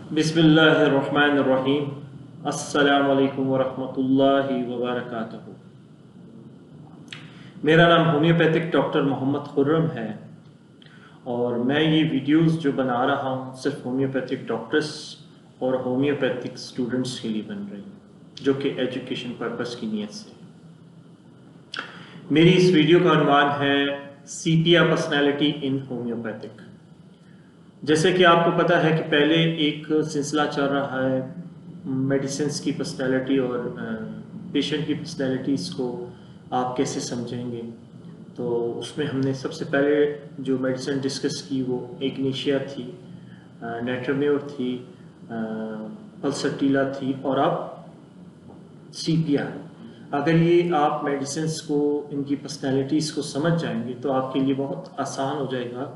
बिस्मिल्लाहिर्रहमानिर्रहीम। अस्सलामु अलैकुम वरहमतुल्लाहि वबरकातुहू। मेरा नाम होम्योपैथिक डॉक्टर मोहम्मद खुर्रम है और मैं ये वीडियोस जो बना रहा हूँ सिर्फ होम्योपैथिक डॉक्टर्स और होम्योपैथिक स्टूडेंट्स के लिए बन रही हैं जो कि एजुकेशन पर्पस की नीयत से। मेरी इस वीडियो का उन्वान है सीपिया पर्सनैलिटी इन होम्योपैथिक। जैसे कि आपको पता है कि पहले एक सिलसिला चल रहा है मेडिसिन की पर्सनैलिटी और पेशेंट की पर्सनैलिटीज़ को आप कैसे समझेंगे। तो उसमें हमने सबसे पहले जो मेडिसिन डिस्कस की वो इग्निशिया थी, नेट्रोम्योर थी, पल्सटीला थी और अब सीपिया। अगर ये आप मेडिसिन को इनकी पर्सनैलिटीज़ को समझ जाएंगे तो आपके लिए बहुत आसान हो जाएगा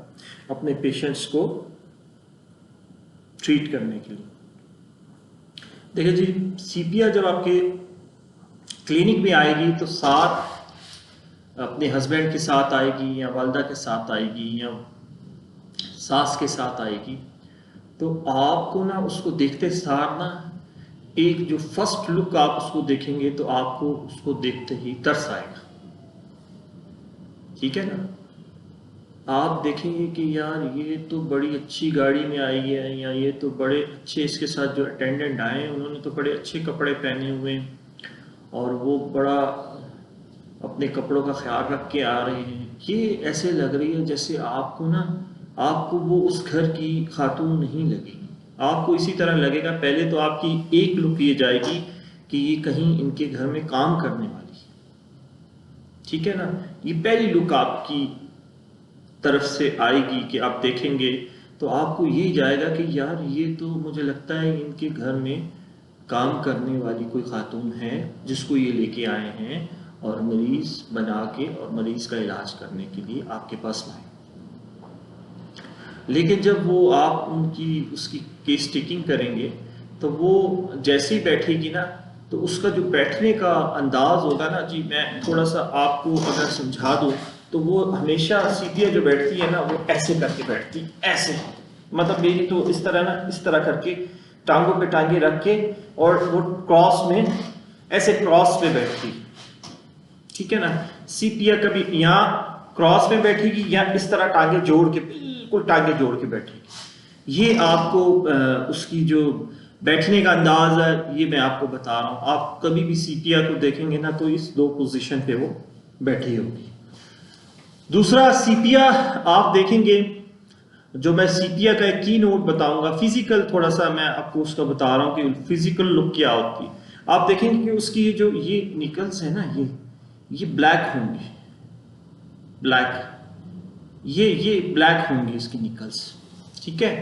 अपने पेशेंट्स को ट्रीट करने के लिए। देखिए जी, सीपिया जब आपके क्लिनिक में आएगी तो साथ अपने हस्बैंड के साथ आएगी या वालदा के साथ आएगी या सास के साथ आएगी, तो आपको ना उसको देखते सार ना एक जो फर्स्ट लुक आप उसको देखेंगे तो आपको उसको देखते ही तरस आएगा। ठीक है ना? आप देखेंगे कि यार ये तो बड़ी अच्छी गाड़ी में आई है, या ये तो बड़े अच्छे, इसके साथ जो अटेंडेंट आए हैं उन्होंने तो बड़े अच्छे कपड़े पहने हुए हैं और वो बड़ा अपने कपड़ों का ख्याल रख के आ रहे हैं। ये ऐसे लग रही है जैसे आपको ना, आपको वो उस घर की खातून नहीं लगेगी, आपको इसी तरह लगेगा। पहले तो आपकी एक लुक ये जाएगी कि ये कहीं इनके घर में काम करने वाली है। ठीक है ना? ये पहली लुक आपकी तरफ से आएगी कि आप देखेंगे तो आपको ये जाएगा कि यार ये तो मुझे लगता है इनके घर में काम करने वाली कोई खातून है जिसको ये लेके आए हैं और मरीज बना के और मरीज का इलाज करने के लिए आपके पास लाए। लेकिन जब वो आप उनकी उसकी केस टेकिंग करेंगे तो वो जैसे ही बैठेगी ना, तो उसका जो बैठने का अंदाज होगा ना जी, मैं थोड़ा सा आपको अगर समझा दूं तो वो हमेशा सीपिया जो बैठती है ना वो ऐसे करके बैठती, ऐसे, मतलब मेरी तो इस तरह ना, इस तरह करके टांगों पे टांगे रख के और वो क्रॉस में ऐसे क्रॉस पे बैठती। ठीक है ना? सीपिया कभी यहाँ क्रॉस में बैठेगी या इस तरह टांगे जोड़ के, बिल्कुल टांगे जोड़ के बैठेगी। ये आपको उसकी जो बैठने का अंदाज है ये मैं आपको बता रहा हूँ। आप कभी भी सीपिया को देखेंगे ना तो इस दो पोजीशन पे वो बैठी होगी। दूसरा, सीपिया आप देखेंगे, जो मैं सीपिया का एक की नोट बताऊंगा, फिजिकल थोड़ा सा मैं आपको उसका बता रहा हूँ कि फिजिकल लुक क्या होती है। आप देखेंगे कि उसकी जो ये निकल्स है ना, ये ब्लैक होंगे, ब्लैक, ये ब्लैक होंगी इसकी निकल्स। ठीक है?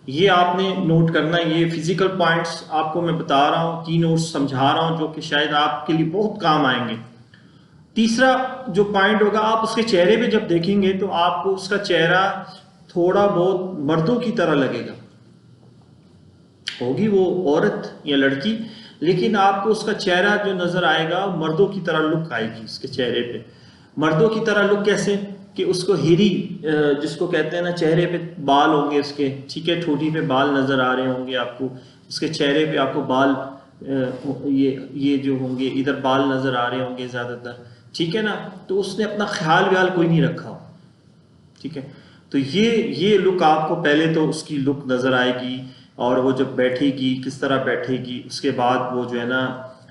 ये आपने नोट करना है। ये फिजिकल पॉइंट्स आपको मैं बता रहा हूँ, की नोट्स समझा रहा हूँ जो कि शायद आपके लिए बहुत काम आएंगे। तीसरा जो पॉइंट होगा, आप उसके चेहरे पे जब देखेंगे तो आपको उसका चेहरा थोड़ा बहुत मर्दों की तरह लगेगा। होगी वो औरत या लड़की, लेकिन आपको उसका चेहरा जो नजर आएगा मर्दों की तरह लुक आएगी उसके चेहरे पे। मर्दों की तरह लुक कैसे? कि उसको हेरी जिसको कहते हैं ना, चेहरे पे बाल होंगे उसके, ठीक है, ठोड़ी पे बाल नजर आ रहे होंगे आपको, उसके चेहरे पे आपको बाल ये जो होंगे इधर बाल नजर आ रहे होंगे ज्यादातर। ठीक है ना? तो उसने अपना ख्याल व्याल कोई नहीं रखा हो। ठीक है? तो ये लुक आपको पहले तो उसकी लुक नजर आएगी और वो जब बैठेगी किस तरह बैठेगी। उसके बाद वो जो है ना,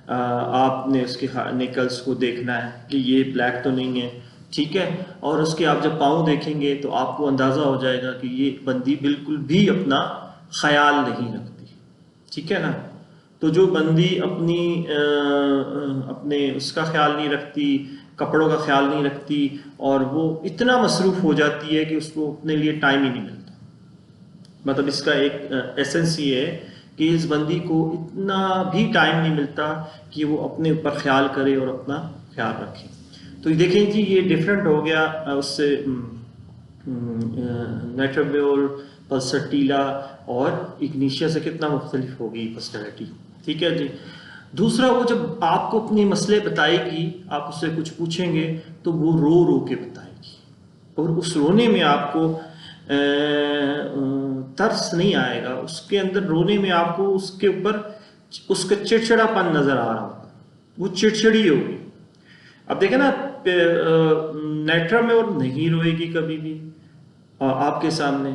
आपने उसके निकल्स को देखना है कि ये ब्लैक तो नहीं है। ठीक है? और उसके आप जब पाँव देखेंगे तो आपको अंदाज़ा हो जाएगा कि ये बंदी बिल्कुल भी अपना ख्याल नहीं रखती। ठीक है ना? तो जो बंदी अपने उसका ख्याल नहीं रखती, कपड़ों का ख्याल नहीं रखती और वो इतना मसरूफ़ हो जाती है कि उसको अपने लिए टाइम ही नहीं मिलता। मतलब इसका एक एसेंस ये है कि इस बंदी को इतना भी टाइम नहीं मिलता कि वो अपने ऊपर ख्याल करे और अपना ख्याल रखे। तो देखें जी, ये डिफरेंट हो गया उससे नेट्रोम्योर, पल्सटीला और इग्निशिया से कितना मुख्तलिफ हो गई पर्सनैलिटी। ठीक है जी? दूसरा, वो जब आपको अपने मसले बताएगी, आप उससे कुछ पूछेंगे तो वो रो रो के बताएगी और उस रोने में आपको तरस नहीं आएगा, उसके अंदर रोने में आपको उसके ऊपर उसका चिड़चिड़ापन नजर आ रहा होगा, वो चिड़चिड़ी होगी। अब देखें ना, नेट्रा में और नहीं रोएगी कभी भी आपके सामने,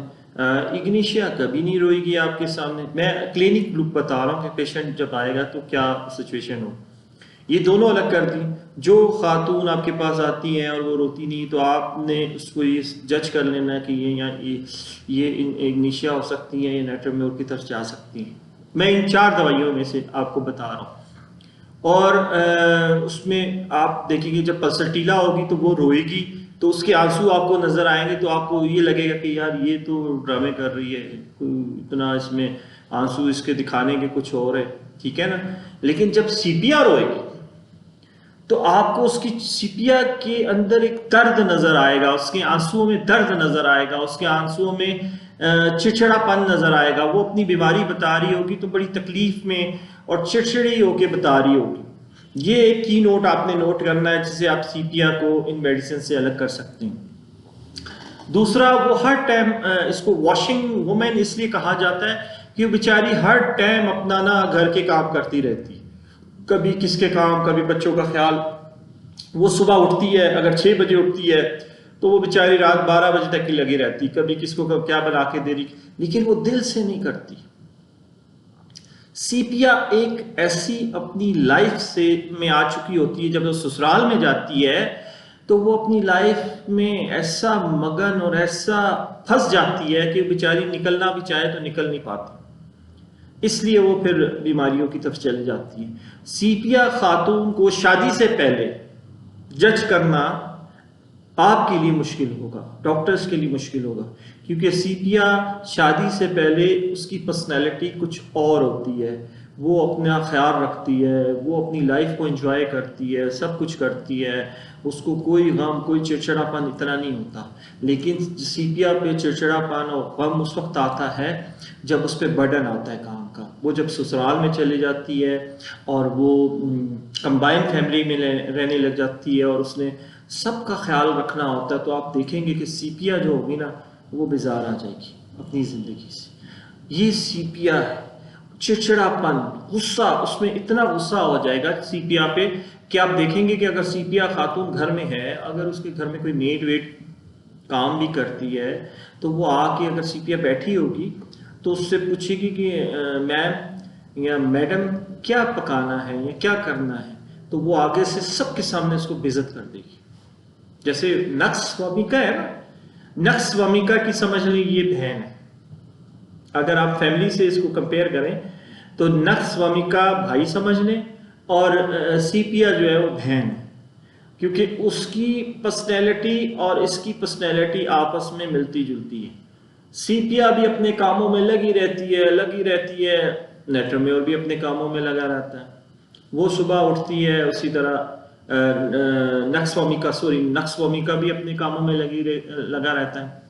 इग्निशिया कभी नहीं रोएगी आपके सामने। मैं क्लिनिक लुक बता रहा हूँ कि पेशेंट जब आएगा तो क्या सिचुएशन हो। ये दोनों अलग कर दी। जो खातून आपके पास आती हैं और वो रोती नहीं, तो आपने उसको ये जज कर लेना कि ये या ये इग्निशिया हो सकती है, ये नेट्रोम्योर की तरफ जा सकती हैं। मैं इन 4 दवाइयों में से आपको बता रहा हूँ। और उसमें आप देखेंगे जब पल्सटीला होगी तो वो रोएगी, तो उसके आंसू आपको नजर आएंगे, तो आपको ये लगेगा कि यार ये तो ड्रामे कर रही है, इतना इसमें आंसू इसके दिखाने के कुछ और है, ठीक है ना। लेकिन जब सीपिया रोएगी तो आपको उसकी सीपिया के अंदर एक दर्द नजर आएगा, उसके आंसुओं में दर्द नजर आएगा, उसके आंसुओं में चिड़चिड़ापन नजर आएगा। वो अपनी बीमारी बता रही होगी तो बड़ी तकलीफ में और चिड़चिड़ी होके बता रही होगी। ये एक की नोट आपने नोट करना है, जिससे आप सीपिया को इन मेडिसिन से अलग कर सकते हैं। दूसरा, वो हर टाइम, इसको वॉशिंग वुमेन इसलिए कहा जाता है कि वो बेचारी हर टाइम अपना ना घर के काम करती रहती है, कभी किसके काम, कभी बच्चों का ख्याल। वो सुबह उठती है, अगर 6 बजे उठती है तो वो बेचारी रात 12 बजे तक की लगी रहती, कभी किसको क्या बना के दे रही, लेकिन वो दिल से नहीं करती। सीपिया एक ऐसी अपनी लाइफ से में आ चुकी होती है, जब वो ससुराल में जाती है तो वो अपनी लाइफ में ऐसा मगन और ऐसा फंस जाती है कि बेचारी निकलना भी चाहे तो निकल नहीं पाती, इसलिए वो फिर बीमारियों की तरफ चली जाती है। सीपिया खातून को शादी से पहले जज करना आपके लिए मुश्किल होगा, डॉक्टर्स के लिए मुश्किल होगा, क्योंकि सीपिया शादी से पहले उसकी पर्सनैलिटी कुछ और होती है। वो अपना ख्याल रखती है, वो अपनी लाइफ को एंजॉय करती है, सब कुछ करती है, उसको कोई गम, कोई चिड़चिड़ापन इतना नहीं होता। लेकिन सीपिया पे चिड़चिड़ापन और गम उस वक्त आता है जब उस पर बर्डन आता है काम का। वो जब ससुराल में चली जाती है और वो कंबाइन फैमिली में रहने लग जाती है और उसने सबका ख्याल रखना होता है, तो आप देखेंगे कि सीपिया जो होगी ना, वो बेजार आ जाएगी अपनी ज़िंदगी से। ये सीपिया है, चिड़चिड़ापन, गुस्सा, उसमें इतना गुस्सा हो जाएगा सीपिया पे कि आप देखेंगे कि अगर सीपिया खातून घर में है, अगर उसके घर में कोई मेड वेड काम भी करती है, तो वो आके अगर सीपिया बैठी होगी तो उससे पूछेगी कि मैम या मैडम क्या पकाना है या क्या करना है, तो वो आगे से सबके सामने उसको बेइज्जत कर देगी। जैसे नक्स वमिका है ना, नक्स वमिका की समझ ली ये बहन है। अगर आप फैमिली से इसको कंपेयर करें तो नक्स वमिका भाई समझ लें और सीपिया जो है वो बहन है, क्योंकि उसकी पर्सनैलिटी और इसकी पर्सनैलिटी आपस में मिलती जुलती है। सीपिया भी अपने कामों में लगी रहती है, नेट्रोम्योर भी अपने कामों में लगा रहता है। वो सुबह उठती है, उसी तरह नक्सवमिका भी अपने कामों में लगा रहता है।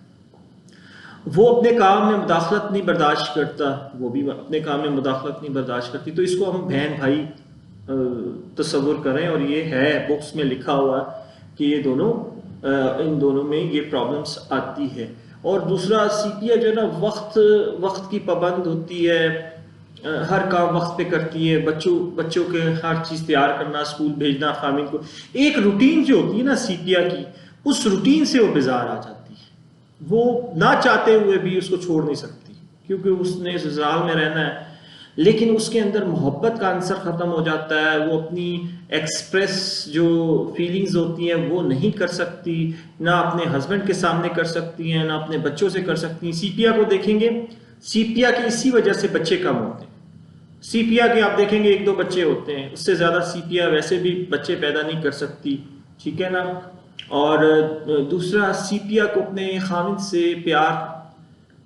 वो अपने काम में मुदाखलत नहीं बर्दाश्त करता, वो भी अपने काम में मुदाखलत नहीं बर्दाश्त करती। तो इसको हम बहन भाई तस्वुर करें, और ये है बुक्स में लिखा हुआ कि ये दोनों इन दोनों में ये प्रॉब्लम्स आती है। और दूसरा, सीपिया जो है ना, वक्त की पाबंद होती है, हर काम वक्त पे करती है, बच्चों के हर चीज़ तैयार करना, स्कूल भेजना, खामिन को, एक रूटीन जो होती है ना सीपिया की, उस रूटीन से वो बेजार आ जाती है। वो ना चाहते हुए भी उसको छोड़ नहीं सकती, क्योंकि उसने ससुराल में रहना है, लेकिन उसके अंदर मोहब्बत का आंसर ख़त्म हो जाता है। वो अपनी एक्सप्रेस जो फीलिंग्स होती हैं वो नहीं कर सकती, ना अपने हस्बैंड के सामने कर सकती हैं, ना अपने बच्चों से कर सकती हैं। सीपिया को देखेंगे, सीपिया की इसी वजह से बच्चे कम होते हैं। सीपिया के आप देखेंगे 1-2 बच्चे होते हैं, उससे ज़्यादा सीपिया वैसे भी बच्चे पैदा नहीं कर सकती, ठीक है ना। और दूसरा, सीपिया को अपने खामिद से प्यार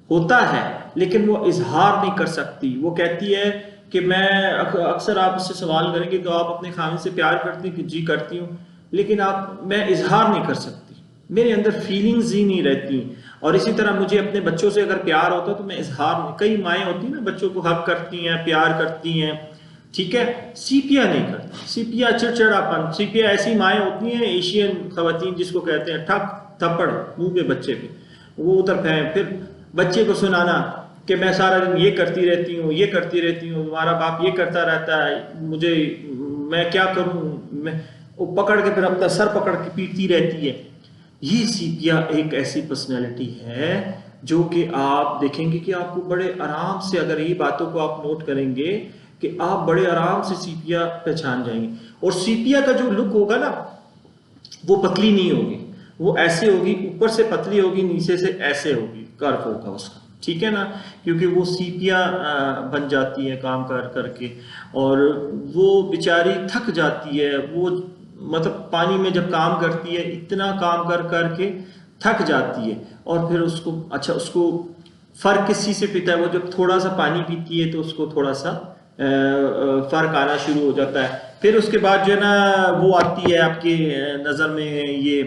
होता है, लेकिन वो इजहार नहीं कर सकती। वो कहती है कि मैं, अक्सर आप उससे सवाल करेंगे तो आप अपने खामिद से प्यार करती हैं कि जी करती हूँ, लेकिन मैं इजहार नहीं कर सकती, मेरे अंदर फीलिंग्स ही नहीं रहती। और इसी तरह मुझे अपने बच्चों से अगर प्यार होता तो मैं इजहार नहीं, कई माएँ होती हैं ना, बच्चों को हक करती हैं, प्यार करती हैं, ठीक है। सीपिया नहीं करती, सीपिया चिड़चिड़ापन। सीपिया ऐसी माएँ होती हैं, एशियन खवातीन जिसको कहते हैं ठक थप्पड़ मुंह पे बच्चे पे, वो उधर फिर बच्चे को सुनाना कि मैं सारा दिन ये करती रहती हूँ, ये करती रहती हूँ, तुम्हारा बाप ये करता रहता है, मुझे, मैं क्या करूँ, मैं, वो पकड़ के फिर अपना सर पकड़ के पीटती रहती है। ये सीपिया एक ऐसी पर्सनैलिटी है जो कि आप देखेंगे कि आपको बड़े आराम से, अगर ये बातों को आप नोट करेंगे कि आप बड़े आराम से सीपिया पहचान जाएंगे। और सीपिया का जो लुक होगा ना, वो पतली नहीं होगी, वो ऐसे होगी, ऊपर से पतली होगी, नीचे से ऐसे होगी, कर्व होगा उसका, ठीक है ना, क्योंकि वो सीपिया बन जाती है काम कर करके, और वो बेचारी थक जाती है, वो मतलब पानी में जब काम करती है, इतना काम कर करके थक जाती है, और फिर उसको, अच्छा उसको फर्क किस चीज़ से पीता है, वो जब थोड़ा सा पानी पीती है तो उसको थोड़ा सा फर्क आना शुरू हो जाता है। फिर उसके बाद जो है ना, वो आती है आपके नज़र में, ये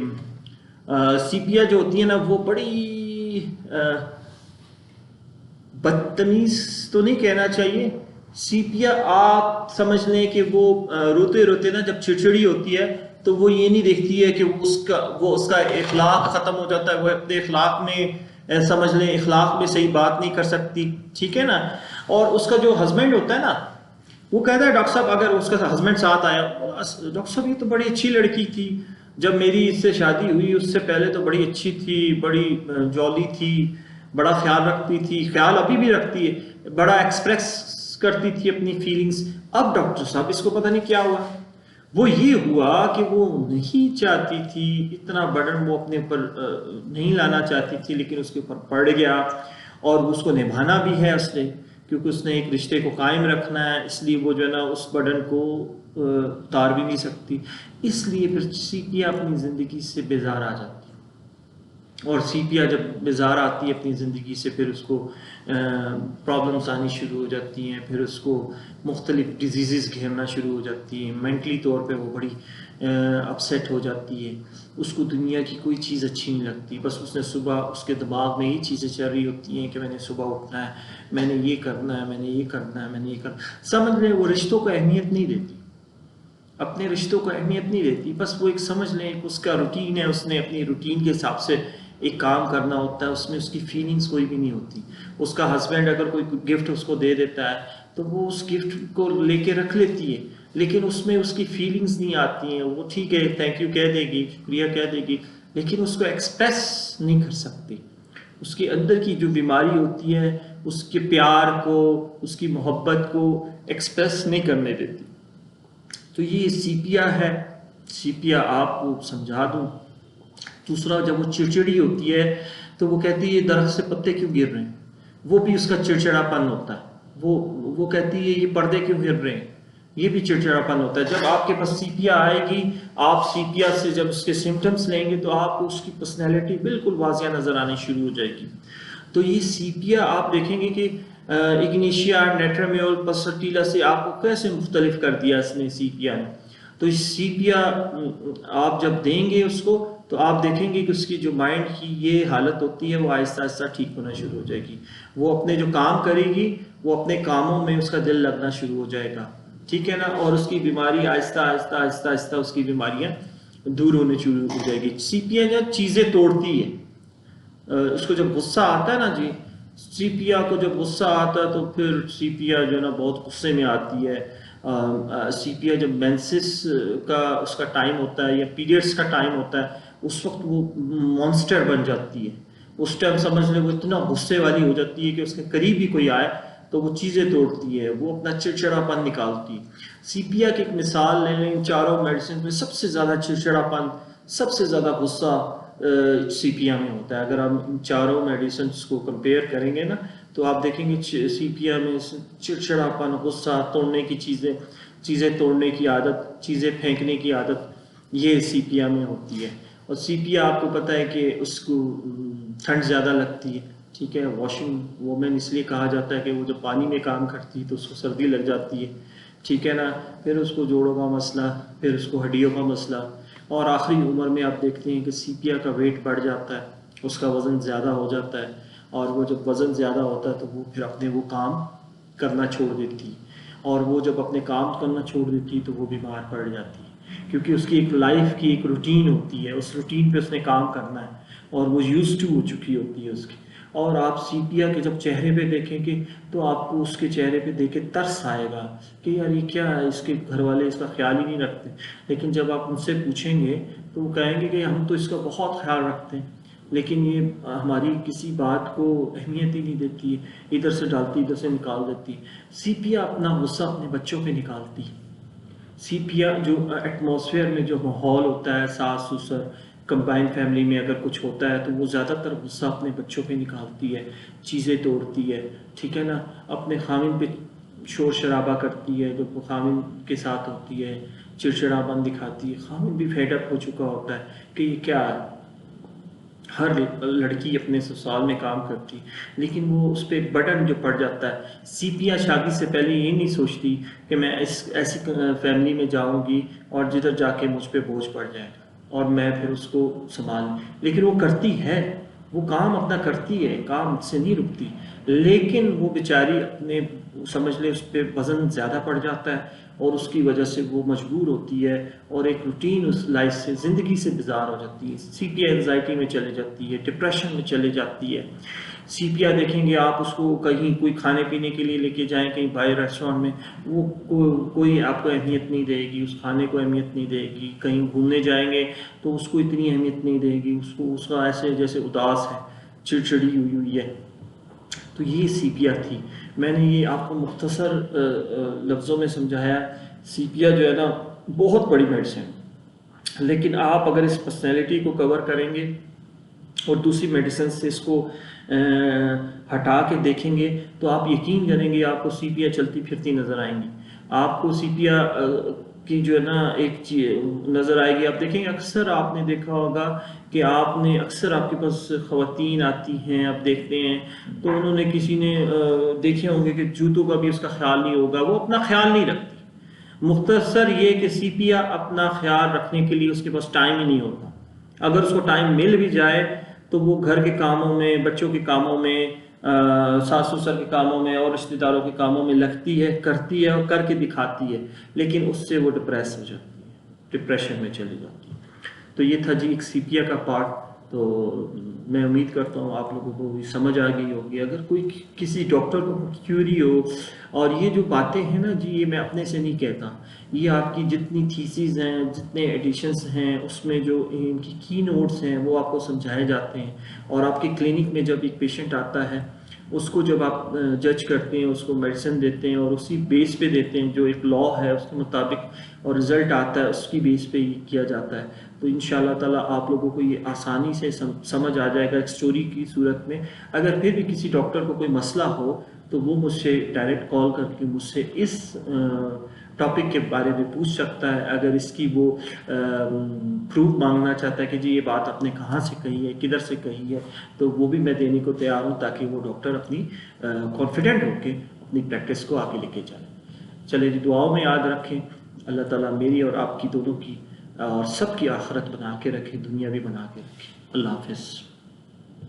सीपिया जो होती है ना, वो बड़ी बदतमीज तो नहीं कहना चाहिए, सीपिया आप समझ लें कि वो रोते रोते ना जब चिड़चिड़ी होती है तो वो ये नहीं देखती है कि वो उसका इखलाक ख़त्म हो जाता है, वो अपने इखलाक में समझ लें इखलाक में सही बात नहीं कर सकती, ठीक है ना। और उसका जो हस्बैंड होता है ना, वो कहता है डॉक्टर साहब, अगर उसका हस्बैंड साथ आया, डॉक्टर साहब ये तो बड़ी अच्छी लड़की थी, जब मेरी इससे शादी हुई उससे पहले तो बड़ी अच्छी थी, बड़ी जॉली थी, बड़ा ख्याल रखती थी, ख्याल अभी भी रखती है, बड़ा एक्सप्रेस करती थी अपनी फीलिंग्स। अब डॉक्टर साहब इसको पता नहीं क्या हुआ, वो ये हुआ कि वो नहीं चाहती थी इतना बर्डन, वो अपने ऊपर नहीं लाना चाहती थी, लेकिन उसके ऊपर पड़ गया, और उसको निभाना भी है उसने, क्योंकि उसने एक रिश्ते को कायम रखना है, इसलिए वो जो है ना उस बर्डन को उतार भी नहीं सकती, इसलिए फिर सीपिया अपनी ज़िंदगी से बेजार आ जाती है। और सीपिया जब बेजार आती है अपनी ज़िंदगी से, फिर उसको प्रॉब्लम्स आनी शुरू हो जाती हैं, फिर उसको मुख्तलिफ डिजीज़ घेरना शुरू हो जाती हैं, मेंटली तौर पे वो बड़ी अपसेट हो जाती है, उसको दुनिया की कोई चीज़ अच्छी नहीं लगती, बस उसने सुबह, उसके दिमाग में यही चीज़ें चल रही होती हैं कि मैंने सुबह उठना है, मैंने ये करना है, मैंने ये करना है, मैंने ये करना, समझ लें वो रिश्तों को अहमियत नहीं देती, अपने रिश्तों को अहमियत नहीं देती, बस वो एक समझ लें उसका रूटीन है, उसने अपनी रूटीन के हिसाब से एक काम करना होता है, उसमें उसकी फीलिंग्स कोई भी नहीं होती। उसका हस्बैंड अगर कोई गिफ्ट उसको दे देता है तो वो उस गिफ्ट को लेके रख लेती है, लेकिन उसमें उसकी फीलिंग्स नहीं आती हैं, वो ठीक है थैंक यू कह देगी, शुक्रिया कह देगी, लेकिन उसको एक्सप्रेस नहीं कर सकती, उसके अंदर की जो बीमारी होती है उसके प्यार को, उसकी मोहब्बत को एक्सप्रेस नहीं करने देती। तो ये सीपिया है, सीपिया आपको समझा दूं। दूसरा, जब वो चिड़चिड़ी होती है तो वो कहती है दरख्त से पत्ते क्यों गिर रहे हैं, वो भी उसका चिड़चिड़ापन होता है, वो कहती है ये पर्दे क्यों गिर रहे हैं, ये भी चिड़चिड़ापन होता है। जब आपके पास सीपिया आएगी, आप सीपिया से जब उसके सिम्टम्स लेंगे तो आपको उसकी पर्सनैलिटी बिल्कुल वाजिया नजर आनी शुरू हो जाएगी। तो ये सीपिया आप देखेंगे कि इग्निशिया, नेट्राम्योल, पसटीला से आपको कैसे मुख्तलिफ कर दिया इसने सीपिया ने। तो इस सीपिया आप जब देंगे उसको तो आप देखेंगे कि उसकी जो माइंड की ये हालत होती है वो आहिस्ता आहिस्ता ठीक होना शुरू हो जाएगी, वो अपने जो काम करेगी वो अपने कामों में उसका दिल लगना शुरू हो जाएगा, ठीक है ना, और उसकी बीमारी आहिस्ता आहिस्ता आहिस्ता आहिस्ता उसकी बीमारियां दूर होने शुरू हो जाएगी। सीपिया जब चीज़ें तोड़ती है, उसको जब गुस्सा आता है ना जी, सीपिया को जब गुस्सा आता है तो फिर सीपिया जो है ना बहुत गुस्से में आती है। सीपिया जब मेंसेस का उसका टाइम होता है या पीरियड्स का टाइम होता है, उस वक्त वो मॉन्स्टर बन जाती है, उस टाइम समझ ले वो इतना गुस्से वाली हो जाती है कि उसके करीब ही कोई आए तो वो चीज़ें तोड़ती है, वो अपना चिड़चिड़ापन निकालती है। सीपिया की एक मिसाल ले लें, चारों मेडिसिन में सबसे ज़्यादा चिड़चिड़ापन, सबसे ज़्यादा गुस्सा सीपिया में होता है। अगर हम इन चारों मेडिसिन को कंपेयर करेंगे ना तो आप देखेंगे सीपिया में चिड़चिड़ापन, गुस्सा, तोड़ने की चीज़ें तोड़ने की आदत, चीज़ें फेंकने की आदत, ये सीपिया में होती है। और सीपिया आपको पता है कि उसको ठंड ज़्यादा लगती है, ठीक है, वॉशिंग वोमेन इसलिए कहा जाता है कि वो जब पानी में काम करती है तो उसको सर्दी लग जाती है, ठीक है ना, फिर उसको जोड़ों का मसला, फिर उसको हड्डियों का मसला, और आखिरी उम्र में आप देखते हैं कि सीपिया का वेट बढ़ जाता है, उसका वज़न ज़्यादा हो जाता है, और वो जब वज़न ज़्यादा होता है तो वो फिर अपने वो काम करना छोड़ देती है, और वो जब अपने काम करना छोड़ देती है तो वो बीमार पड़ जाती है, क्योंकि उसकी एक लाइफ की एक रूटीन होती है, उस रूटीन पे उसने काम करना है। और वो यूज टू हो चुकी होती है उसकी। और आप सीपिया के जब चेहरे पे देखेंगे तो आपको उसके चेहरे पे देख के तरस आएगा कि यार ये क्या है, इसके घर वाले इसका ख्याल ही नहीं रखते। लेकिन जब आप उनसे पूछेंगे तो वो कहेंगे कि हम तो इसका बहुत ख्याल रखते हैं, लेकिन ये हमारी किसी बात को अहमियत ही नहीं देती है, इधर से डालती इधर से निकाल देती है। सीपिया अपना गुस्सा अपने बच्चों पे निकालती है। सीपिया जो एटमॉस्फेयर में जो माहौल होता है, सास ससुर कंबाइंड फैमिली में अगर कुछ होता है तो वो ज़्यादातर गुस्सा अपने बच्चों पे निकालती है, चीज़ें तोड़ती है, ठीक है ना, अपने खामिन पे शोर शराबा करती है, जब वो खामिन के साथ होती है चिड़चिड़ापन दिखाती है। खामिन भी फेडअप हो चुका होता है कि ये क्या है, हर लड़की अपने ससुराल में काम करती, लेकिन वो उस पर बर्डन जो पड़ जाता है। सीपिया शादी से पहले ये नहीं सोचती कि मैं इस ऐसी फैमिली में जाऊंगी और जिधर जाके मुझ पे बोझ पड़ जाएगा और मैं फिर उसको संभाल, लेकिन वो करती है, वो काम अपना करती है, काम से नहीं रुकती, लेकिन वो बेचारी अपने समझ ले उस पर वज़न ज़्यादा पड़ जाता है और उसकी वजह से वो मजबूर होती है और एक रूटीन उस लाइफ से, ज़िंदगी से बेजार हो जाती है। सीपिया एंजाइटी में चले जाती है, डिप्रेशन में चले जाती है। सीपिया देखेंगे आप उसको कहीं कोई खाने पीने के लिए लेके जाएं कहीं बाहर रेस्टोरेंट में, वो कोई आपको अहमियत नहीं देगी, उस खाने को अहमियत नहीं देगी। कहीं घूमने जाएंगे तो उसको इतनी अहमियत नहीं देगी, उसको उसका ऐसे जैसे उदास है, चिड़चिड़ी हुई हुई है। तो ये सीपिया थी। मैंने ये आपको मुख्तसर लफ्ज़ों में समझाया। सीपिया जो है ना बहुत बड़ी मेडिसिन, लेकिन आप अगर इस पर्सनैलिटी को कवर करेंगे और दूसरी मेडिसिन से इसको हटा के देखेंगे तो आप यकीन करेंगे आपको सीपिया चलती फिरती नज़र आएंगी। आपको सीपिया की जो है ना एक चीज नज़र आएगी। आप देखेंगे अक्सर आपने देखा होगा कि आपने अक्सर आपके पास ख़वातीन आती हैं, आप देखते हैं तो उन्होंने किसी ने देखे होंगे कि जूतों का भी उसका ख्याल नहीं होगा, वो अपना ख्याल नहीं रखती। मुख्तसर ये कि सीपिया अपना ख्याल रखने के लिए उसके पास टाइम ही नहीं होता। अगर उसको टाइम मिल भी जाए तो वो घर के कामों में, बच्चों के कामों में, सास ससुर के कामों में और रिश्तेदारों के कामों में लगती है, करती है और करके दिखाती है, लेकिन उससे वो डिप्रेस हो जाती है, डिप्रेशन में चली जाती है। तो ये था जी एक सीपिया का पार्ट। तो मैं उम्मीद करता हूँ आप लोगों को भी समझ आ गई होगी। अगर कोई किसी डॉक्टर को क्यूरी हो, और ये जो बातें हैं ना जी, ये मैं अपने से नहीं कहता, ये आपकी जितनी थीसिस हैं, जितने एडिशंस हैं, उसमें जो इनकी की नोट्स हैं वो आपको समझाए जाते हैं। और आपके क्लिनिक में जब एक पेशेंट आता है उसको जब आप जज करते हैं, उसको मेडिसिन देते हैं और उसी बेस पे देते हैं, जो एक लॉ है उसके मुताबिक, और रिज़ल्ट आता है उसकी बेस पे ही किया जाता है। तो इंशाल्लाह ताला आप लोगों को ये आसानी से समझ आ जाएगा एक स्टोरी की सूरत में। अगर फिर भी किसी डॉक्टर को कोई मसला हो तो वो मुझसे डायरेक्ट कॉल करके मुझसे इस टॉपिक के बारे में पूछ सकता है। अगर इसकी वो प्रूफ मांगना चाहता है कि जी ये बात आपने कहाँ से कही है, किधर से कही है, तो वो भी मैं देने को तैयार हूँ, ताकि वो डॉक्टर अपनी कॉन्फिडेंट होकर अपनी प्रैक्टिस को आगे लेके जाए। चले जी, दुआओं में याद रखें। अल्लाह ताला मेरी और आपकी दोनों की और सब की आखिरत बना के रखे, दुनिया भी बना के रखे। अल्लाह हाफिज़।